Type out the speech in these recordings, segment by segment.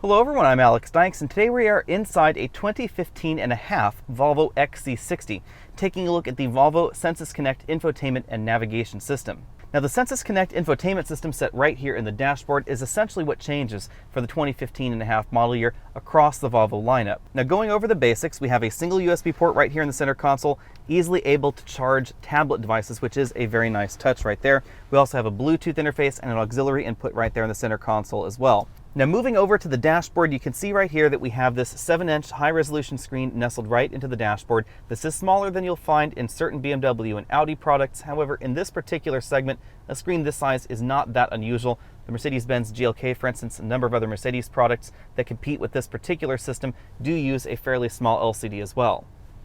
Hello everyone, I'm Alex Dykes, and today we are inside a 2015.5 Volvo XC60, taking a look at the Volvo Sensus Connect infotainment and navigation system. Now the Sensus Connect infotainment system set right here in the dashboard is essentially what changes for the 2015.5 model year across the Volvo lineup. Now going over the basics, we have a single USB port right here in the center console, easily able to charge tablet devices, which is a very nice touch right there. We also have a Bluetooth interface and an auxiliary input right there in the center console as well. Now moving over to the dashboard, you can see right here that we have this 7-inch high-resolution screen nestled right into the dashboard. This is smaller than you'll find in certain BMW and Audi products. However, in this particular segment, a screen this size is not that unusual. The Mercedes-Benz GLK, for instance, a number of other Mercedes products that compete with this particular system do use a fairly small LCD as well.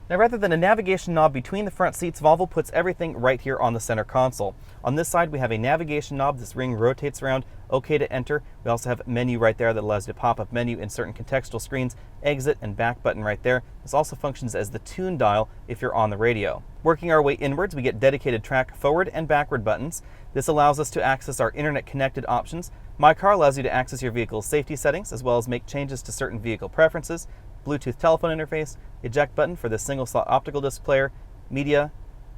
Now rather than a navigation knob between the front seats, Volvo puts everything right here on the center console. On this side we have a navigation knob. This ring rotates around, OK to enter. We also have menu right there that allows you to pop up menu in certain contextual screens, exit and back button right there. This also functions as the tune dial if you're on the radio. Working our way inwards, we get dedicated track forward and backward buttons. This allows us to access our internet connected options. My Car allows you to access your vehicle's safety settings as well as make changes to certain vehicle preferences. Bluetooth telephone interface, eject button for the single slot optical disc player, media,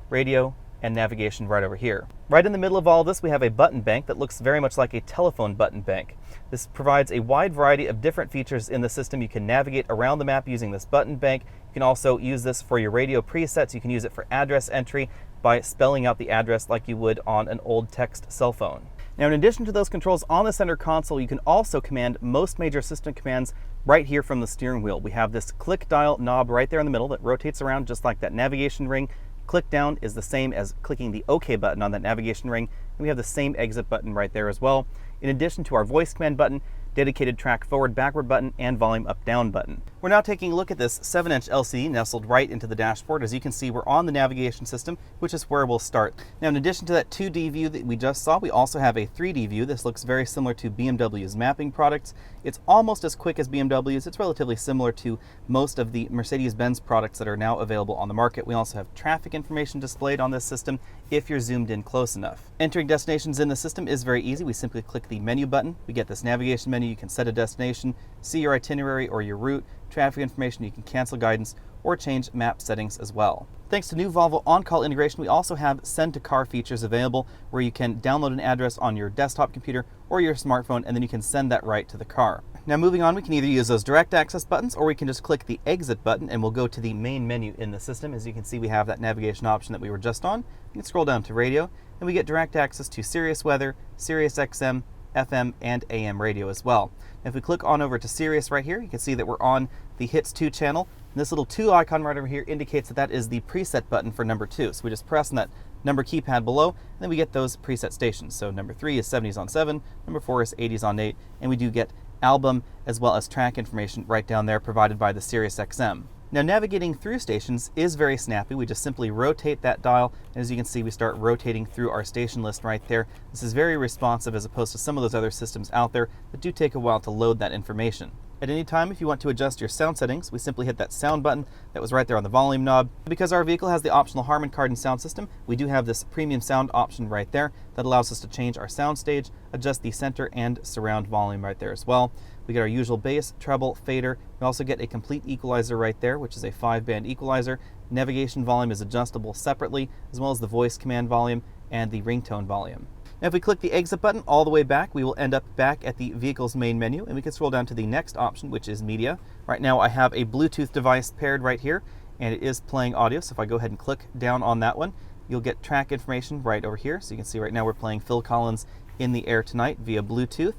radio, and navigation right over here. Right in the middle of all this, we have a button bank that looks very much like a telephone button bank. This provides a wide variety of different features in the system. You can navigate around the map using this button bank. You can also use this for your radio presets. You can use it for address entry by spelling out the address like you would on an old text cell phone. Now, in addition to those controls on the center console, you can also command most major system commands right here from the steering wheel. We have this click dial knob right there in the middle that rotates around just like that navigation ring. Click down is the same as clicking the OK button on that navigation ring. And we have the same exit button right there as well. In addition to our voice command button, dedicated track forward backward button, and volume up down button. We're now taking a look at this 7-inch LCD nestled right into the dashboard. As you can see, we're on the navigation system, which is where we'll start. Now in addition to that 2D view that we just saw, we also have a 3D view. This looks very similar to BMW's mapping products. It's almost as quick as BMW's. It's relatively similar to most of the Mercedes-Benz products that are now available on the market. We also have traffic information displayed on this system if you're zoomed in close enough. Entering destinations in the system is very easy. We simply click the menu button. We get this navigation menu. You can set a destination, see your itinerary or your route, traffic information. You can cancel guidance or change map settings as well. Thanks to new Volvo On Call integration, we also have send to car features available where you can download an address on your desktop computer or your smartphone, and then you can send that right to the car. Now moving on, we can either use those direct access buttons or we can just click the exit button and we'll go to the main menu in the system. As you can see, we have that navigation option that we were just on. You can scroll down to radio and we get direct access to Sirius weather, Sirius XM, FM, and AM radio as well. Now if we click on over to Sirius right here, you can see that we're on the Hits 2 channel. And this little 2 icon right over here indicates that that is the preset button for number 2. So we just press on that number keypad below, and then we get those preset stations. So number 3 is 70s on 7, number 4 is 80s on 8, and we do get album as well as track information right down there provided by the Sirius XM. Now navigating through stations is very snappy. We just simply rotate that dial, and as you can see, we start rotating through our station list right there. This is very responsive as opposed to some of those other systems out there that do take a while to load that information. At any time, if you want to adjust your sound settings, we simply hit that sound button that was right there on the volume knob. Because our vehicle has the optional Harman Kardon sound system, we do have this premium sound option right there that allows us to change our sound stage, adjust the center and surround volume right there as well. We get our usual bass, treble, fader. We also get a complete equalizer right there, which is a 5-band equalizer. Navigation volume is adjustable separately, as well as the voice command volume and the ringtone volume. Now if we click the exit button all the way back, we will end up back at the vehicle's main menu, and we can scroll down to the next option, which is media. Right now I have a Bluetooth device paired right here, and it is playing audio. So if I go ahead and click down on that one, you'll get track information right over here. So you can see right now we're playing Phil Collins' In the Air Tonight via Bluetooth.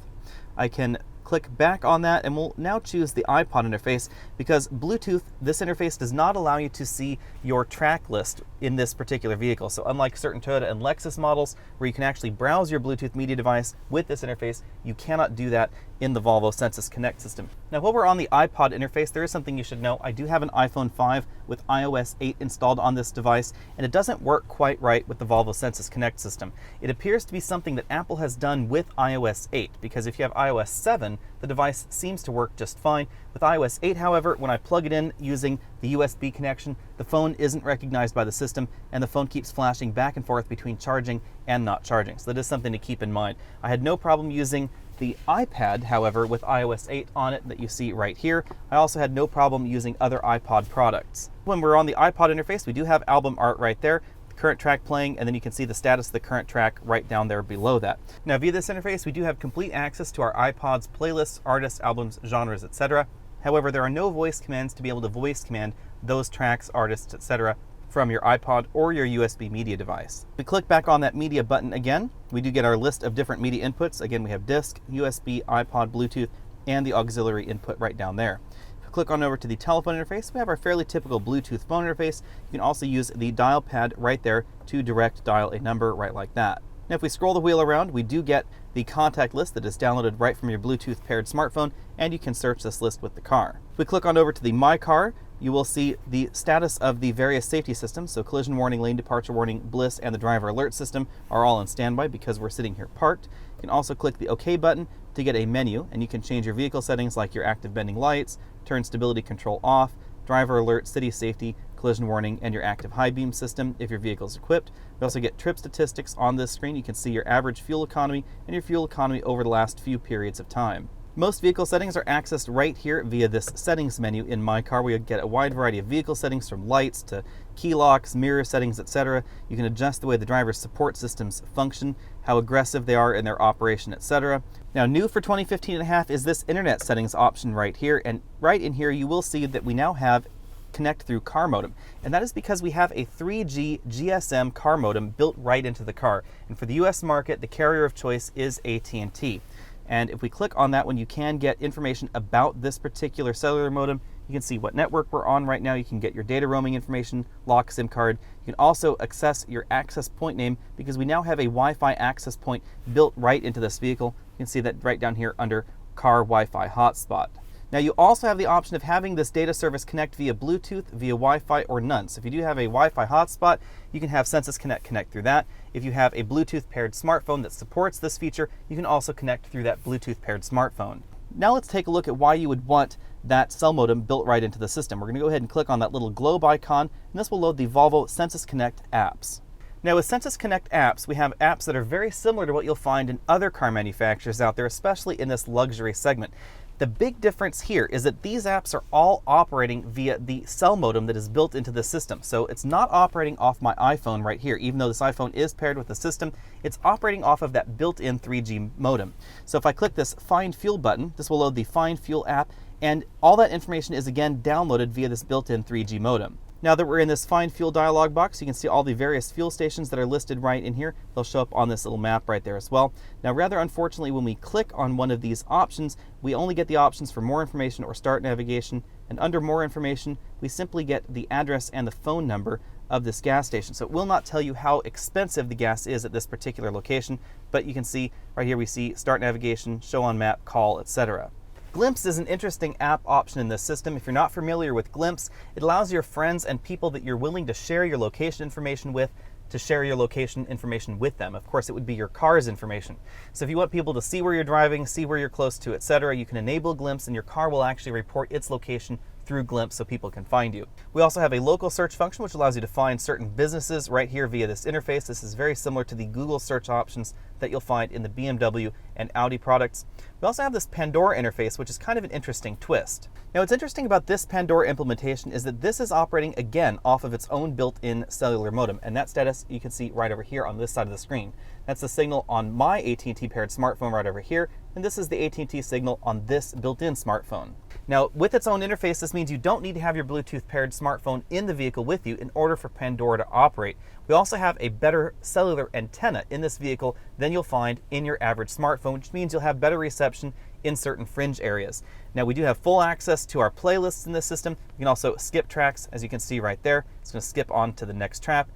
I can click back on that and we'll now choose the Ipod interface because Bluetooth, this interface does not allow you to see your track list in this particular vehicle. So unlike certain Toyota and Lexus models where you can actually browse your Bluetooth media device with this interface, you cannot do that in the Volvo Sensus Connect system. Now while we're on the Ipod interface, there is something you should know. I do have an iPhone 5 with iOS 8 installed on this device, and it doesn't work quite right with the Volvo Sensus Connect system. It appears to be something that Apple has done with iOS 8, because if you have iOS 7, the device seems to work just fine. With iOS 8, however, when I plug it in using the USB connection, the phone isn't recognized by the system, and the phone keeps flashing back and forth between charging and not charging. So that is something to keep in mind. I had no problem using The iPad, however, with iOS 8 on it that you see right here, I also had no problem using other iPod products. When we're on the Ipod interface, we do have album art right there, the current track playing, and then you can see the status of the current track right down there below that. Now via this interface, we do have complete access to our iPod's playlists, artists, albums, genres, etc. However, there are no voice commands to be able to voice command those tracks, artists, etc. from your iPod or your USB media device. If we click back on that media button again, we do get our list of different media inputs. Again, we have disc, USB, iPod, Bluetooth, and the auxiliary input right down there. If we click on over to the telephone interface, we have our fairly typical Bluetooth phone interface. You can also use the dial pad right there to direct dial a number right like that. Now if we scroll the wheel around, we do get the contact list that is downloaded right from your Bluetooth paired smartphone, and you can search this list with the car. If we click on over to the My Car, you will see the status of the various safety systems. So collision warning, lane departure warning, bliss, and the driver alert system are all on standby because we're sitting here parked. You can also click the OK button to get a menu, and you can change your vehicle settings like your active bending lights, turn stability control off, driver alert, city safety, collision warning, and your active high beam system if your vehicle is equipped. We also get trip statistics on this screen. You can see your average fuel economy and your fuel economy over the last few periods of time. Most vehicle settings are accessed right here via this settings menu in My Car. We get a wide variety of vehicle settings from lights to key locks, mirror settings, etc. You can adjust the way the driver's support systems function, how aggressive they are in their operation, etc. Now new for 2015.5 is this internet settings option right here, and right in here you will see that we now have connect through car modem, and that is because we have a 3G GSM car modem built right into the car, and for the US market the carrier of choice is AT&T. And if we click on that one, you can get information about this particular cellular modem. You can see what network we're on right now. You can get your data roaming information, lock SIM card. You can also access your access point name because we now have a Wi-Fi access point built right into this vehicle. You can see that right down here under car Wi-Fi hotspot. Now you also have the option of having this data service connect via Bluetooth, via Wi-Fi, or none. So if you do have a Wi-Fi hotspot, you can have Census connect through that. If you have a Bluetooth paired smartphone that supports this feature, you can also connect through that Bluetooth paired smartphone. Now let's take a look at why you would want that cell modem built right into the system. We're going to go ahead and click on that little globe icon, and this will load the Volvo Sensus Connect apps. Now with Census Connect apps, we have apps that are very similar to what you'll find in other car manufacturers out there, especially in this luxury segment. The big difference here is that these apps are all operating via the cell modem that is built into the system. So it's not operating off my iPhone right here. Even though this iPhone is paired with the system, it's operating off of that built-in 3G modem. So if I click this Find Fuel button, this will load the Find Fuel app, and all that information is again downloaded via this built-in 3G modem. Now that we're in this Find Fuel dialog box, you can see all the various fuel stations that are listed right in here. They'll show up on this little map right there as well. Now rather unfortunately, when we click on one of these options, we only get the options for more information or start navigation, and under more information, we simply get the address and the phone number of this gas station. So it will not tell you how expensive the gas is at this particular location, but you can see right here we see start navigation, show on map, call, etc. Glimpse is an interesting app option in this system. If you're not familiar with Glimpse, it allows your friends and people that you're willing to share your location information with to share your location information with them. Of course, it would be your car's information. So if you want people to see where you're driving, see where you're close to, etc., you can enable Glimpse and your car will actually report its location through Glimpse so people can find you. We also have a local search function which allows you to find certain businesses right here via this interface. This is very similar to the Google search options that you'll find in the BMW and Audi products. We also have this Pandora interface, which is kind of an interesting twist. Now what's interesting about this Pandora implementation is that this is operating again off of its own built-in cellular modem, and that status you can see right over here on this side of the screen. That's the signal on my AT&T paired smartphone right over here, and this is the AT&T signal on this built-in smartphone. Now with its own interface, this means you don't need to have your Bluetooth paired smartphone in the vehicle with you in order for Pandora to operate. We also have a better cellular antenna in this vehicle than you'll find in your average smartphone, which means you'll have better reception in certain fringe areas. Now we do have full access to our playlists in this system. You can also skip tracks, as you can see right there. It's going to skip on to the next track,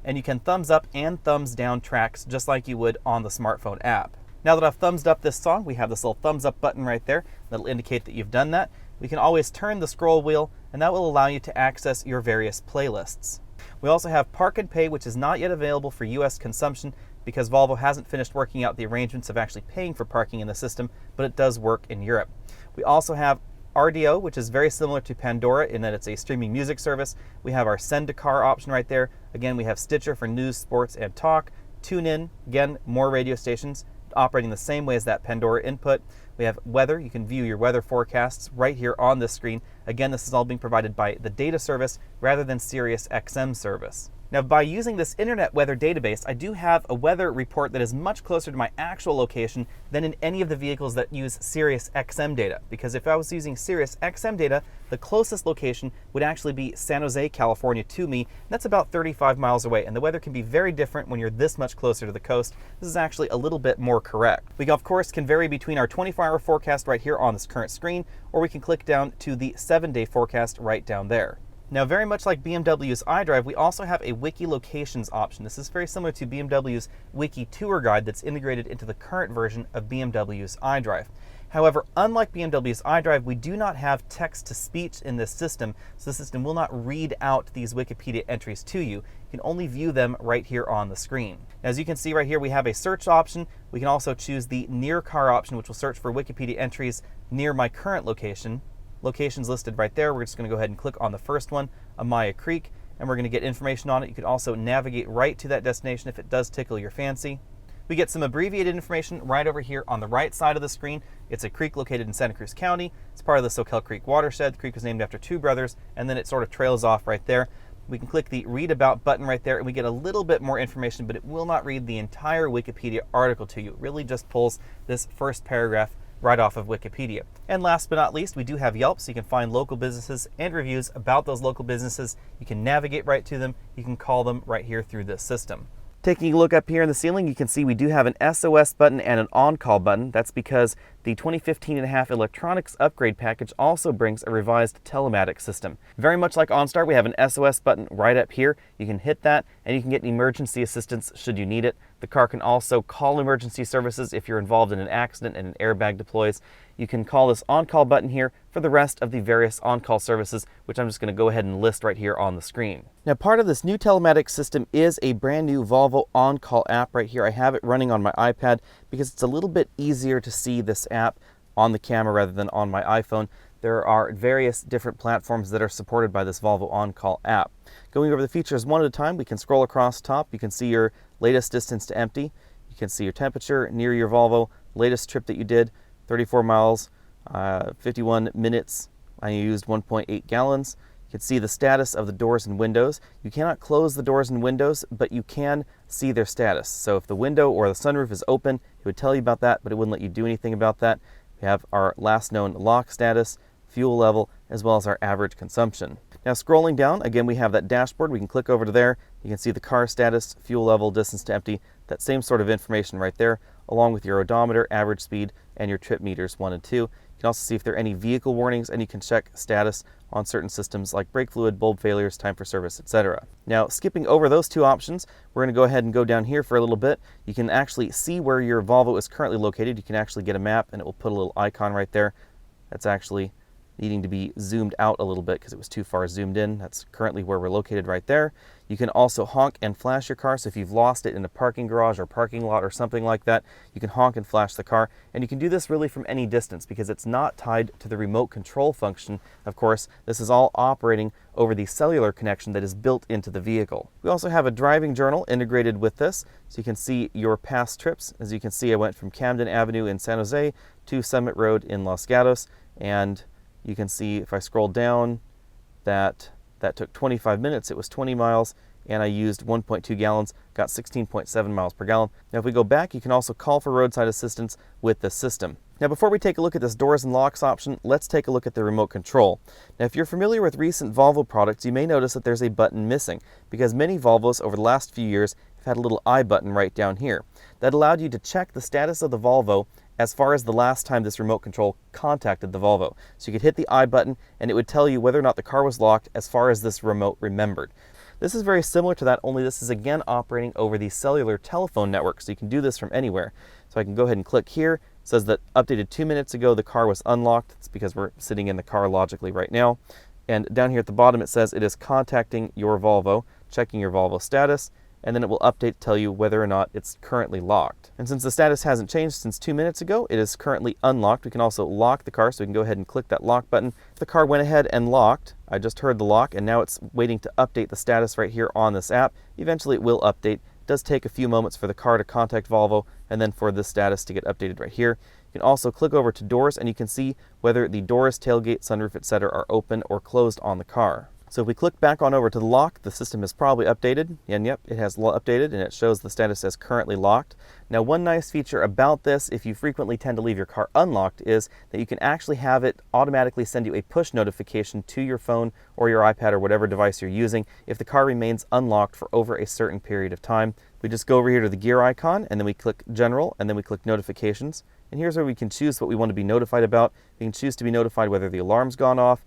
and you can thumbs up and thumbs down tracks just like you would on the smartphone app. Now that I've thumbs up this song, we have this little thumbs up button right there that'll indicate that you've done that. We can always turn the scroll wheel, and that will allow you to access your various playlists. We also have Park and Pay, which is not yet available for US consumption because Volvo hasn't finished working out the arrangements of actually paying for parking in the system, but it does work in Europe. We also have RDO, which is very similar to Pandora in that it's a streaming music service. We have our Send to Car option right there. Again, we have Stitcher for news, sports, and talk. TuneIn, again, more radio stations. operating the same way as that Pandora input. We have weather. You can view your weather forecasts right here on this screen. Again, this is all being provided by the data service rather than Sirius XM service. Now, by using this internet weather database, I do have a weather report that is much closer to my actual location than in any of the vehicles that use Sirius XM data. Because if I was using Sirius XM data, the closest location would actually be San Jose, California to me. That's about 35 miles away, and the weather can be very different when you're this much closer to the coast. This is actually a little bit more correct. We, of course, can vary between our 24-hour forecast right here on this current screen, or we can click down to the 7-day forecast right down there. Now, very much like BMW's iDrive, we also have a Wiki Locations option. This is very similar to BMW's Wiki Tour Guide that's integrated into the current version of BMW's iDrive. However, unlike BMW's iDrive, we do not have text-to-speech in this system, so the system will not read out these Wikipedia entries to you. You can only view them right here on the screen. Now, as you can see right here, we have a search option. We can also choose the near car option, which will search for Wikipedia entries near my current location. Locations listed right there. We're just going to go ahead and click on the first one, Amaya Creek, and we're going to get information on it. You can also navigate right to that destination if it does tickle your fancy. We get some abbreviated information right over here on the right side of the screen. It's a creek located in Santa Cruz County. It's part of the Soquel Creek watershed. The creek was named after two brothers, and then it sort of trails off right there. We can click the Read About button right there, and we get a little bit more information, but it will not read the entire Wikipedia article to you. It really just pulls this first paragraph right off of Wikipedia. And last but not least, we do have Yelp, so you can find local businesses and reviews about those local businesses. You can navigate right to them. You can call them right here through this system. Taking a look up here in the ceiling, you can see we do have an SOS button and an on-call button. That's because the 2015.5 electronics upgrade package also brings a revised telematics system. Very much like OnStar, we have an SOS button right up here. You can hit that and you can get emergency assistance should you need it. The car can also call emergency services if you're involved in an accident and an airbag deploys. You can call this on-call button here for the rest of the various on-call services, which I'm just going to go ahead and list right here on the screen. Now, part of this new telematics system is a brand new Volvo On Call app right here. I have it running on my iPad because it's a little bit easier to see this app on the camera rather than on my iPhone. There are various different platforms that are supported by this Volvo On Call app. Going over the features one at a time, we can scroll across the top. You can see your latest distance to empty. You can see your temperature near your Volvo, latest trip that you did, 34 miles, 51 minutes. I used 1.8 gallons. You can see the status of the doors and windows. You cannot close the doors and windows, but you can see their status. So if the window or the sunroof is open, it would tell you about that, but it wouldn't let you do anything about that. We have our last known lock status, fuel level, as well as our average consumption. Now, scrolling down, again, we have that dashboard. We can click over to there. You can see the car status, fuel level, distance to empty, that same sort of information right there, along with your odometer, average speed, and your trip meters 1 and 2. You can also see if there are any vehicle warnings, and you can check status on certain systems like brake fluid, bulb failures, time for service, etc. Now, skipping over those two options, we're going to go ahead and go down here for a little bit. You can actually see where your Volvo is currently located. You can actually get a map, and it will put a little icon right there. That's actually needing to be zoomed out a little bit because it was too far zoomed in. That's currently where we're located right there. You can also honk and flash your car, so if you've lost it in a parking garage or parking lot or something like that, you can honk and flash the car, and you can do this really from any distance because it's not tied to the remote control function. Of course, this is all operating over the cellular connection that is built into the vehicle. We also have a driving journal integrated with this, so you can see your past trips. As you can see, I went from Camden Avenue in San Jose to Summit Road in Los Gatos, and you can see if I scroll down that took 25 minutes, it was 20 miles, and I used 1.2 gallons, got 16.7 miles per gallon. Now, if we go back, you can also call for roadside assistance with the system. Now, before we take a look at this doors and locks option, let's take a look at the remote control. Now, if you're familiar with recent Volvo products, you may notice that there's a button missing because many Volvos over the last few years have had a little I button right down here. That allowed you to check the status of the Volvo as far as the last time this remote control contacted the Volvo. So you could hit the I button and it would tell you whether or not the car was locked as far as this remote remembered. This is very similar to that, only this is again operating over the cellular telephone network, so you can do this from anywhere. So I can go ahead and click here. It says that updated 2 minutes ago the car was unlocked. It's because we're sitting in the car logically right now. And down here at the bottom it says it is contacting your Volvo, checking your Volvo status, and then it will update to tell you whether or not it's currently locked. And since the status hasn't changed since 2 minutes ago, it is currently unlocked. We can also lock the car, so we can go ahead and click that lock button. If the car went ahead and locked, I just heard the lock, and now it's waiting to update the status right here on this app. Eventually it will update It does take a few moments for the car to contact Volvo and then for this status to get updated right here. You can also click over to doors and you can see whether the doors, tailgate, sunroof, etc. are open or closed on the car. So if we click back on over to the lock, the system is probably updated, and yep, it has updated, and it shows the status as currently locked. Now, one nice feature about this, if you frequently tend to leave your car unlocked, is that you can actually have it automatically send you a push notification to your phone or your iPad or whatever device you're using if the car remains unlocked for over a certain period of time. We just go over here to the gear icon, and then we click General, and then we click Notifications. And here's where we can choose what we want to be notified about. We can choose to be notified whether the alarm's gone off,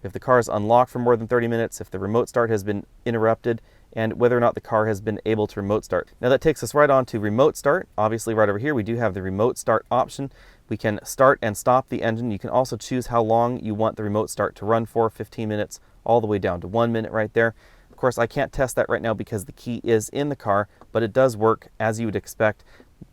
if the car is unlocked for more than 30 minutes, if the remote start has been interrupted, and whether or not the car has been able to remote start. Now that takes us right on to remote start. Obviously right over here we do have the remote start option. We can start and stop the engine. You can also choose how long you want the remote start to run for, 15 minutes, all the way down to 1 minute right there. Of course, I can't test that right now because the key is in the car, but it does work as you would expect.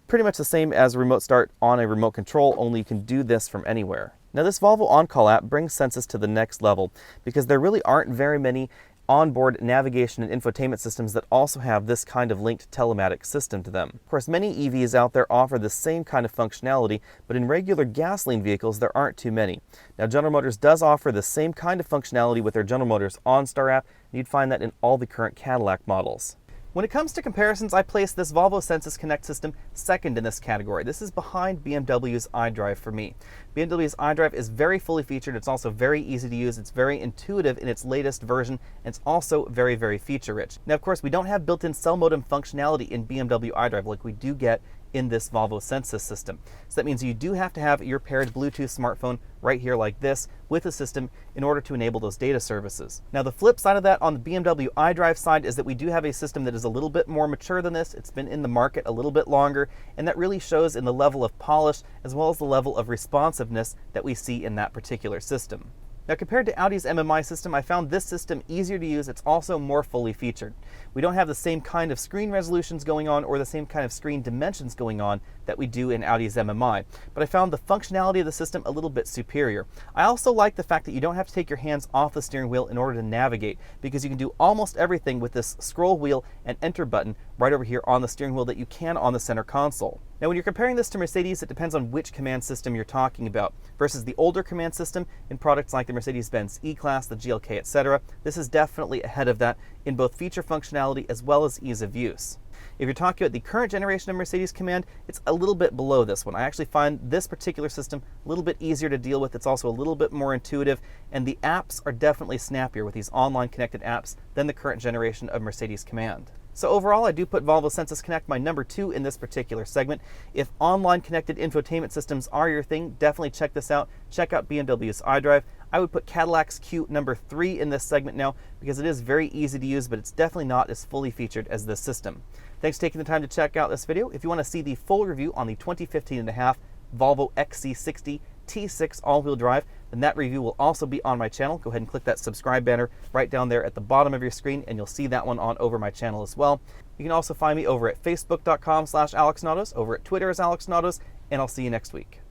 Pretty much the same as a remote start on a remote control, only you can do this from anywhere. Now this Volvo On Call app brings Census to the next level because there really aren't very many onboard navigation and infotainment systems that also have this kind of linked telematics system to them. Of course, many EVs out there offer the same kind of functionality, but in regular gasoline vehicles there aren't too many. Now General Motors does offer the same kind of functionality with their General Motors OnStar app, and you'd find that in all the current Cadillac models. When it comes to comparisons, I place this Volvo Sensus Connect system second in this category. This is behind BMW's iDrive for me. BMW's iDrive is very fully featured. It's also very easy to use. It's very intuitive in its latest version, and it's also very, very feature-rich. Now, of course, we don't have built-in cell modem functionality in BMW iDrive like we do get in this Volvo Sensus system. So that means you do have to have your paired Bluetooth smartphone right here like this with the system in order to enable those data services. Now the flip side of that on the BMW iDrive side is that we do have a system that is a little bit more mature than this. It's been in the market a little bit longer, and that really shows in the level of polish as well as the level of responsiveness that we see in that particular system. Now compared to Audi's MMI system, I found this system easier to use. It's also more fully featured. We don't have the same kind of screen resolutions going on or the same kind of screen dimensions going on that we do in Audi's MMI, but I found the functionality of the system a little bit superior. I also like the fact that you don't have to take your hands off the steering wheel in order to navigate, because you can do almost everything with this scroll wheel and enter button right over here on the steering wheel that you can on the center console. Now when you're comparing this to Mercedes, it depends on which command system you're talking about. Versus the older command system in products like the Mercedes-Benz E-Class, the GLK, etc., this is definitely ahead of that in both feature functionality as well as ease of use. If you're talking about the current generation of Mercedes command, it's a little bit below this one. I actually find this particular system a little bit easier to deal with. It's also a little bit more intuitive, and the apps are definitely snappier with these online connected apps than the current generation of Mercedes command. So overall, I do put Volvo Sensus Connect my number 2 in this particular segment. If online connected infotainment systems are your thing, definitely check this out. Check out BMW's iDrive. I would put Cadillac's Q number 3 in this segment now because it is very easy to use, but it's definitely not as fully featured as this system. Thanks for taking the time to check out this video. If you want to see the full review on the 2015.5 Volvo XC70 T6 all-wheel drive, then that review will also be on my channel. Go ahead and click that subscribe banner right down there at the bottom of your screen, and you'll see that one on over my channel as well. You can also find me over at facebook.com/AlexNautos, over at Twitter as AlexNautos, and I'll see you next week.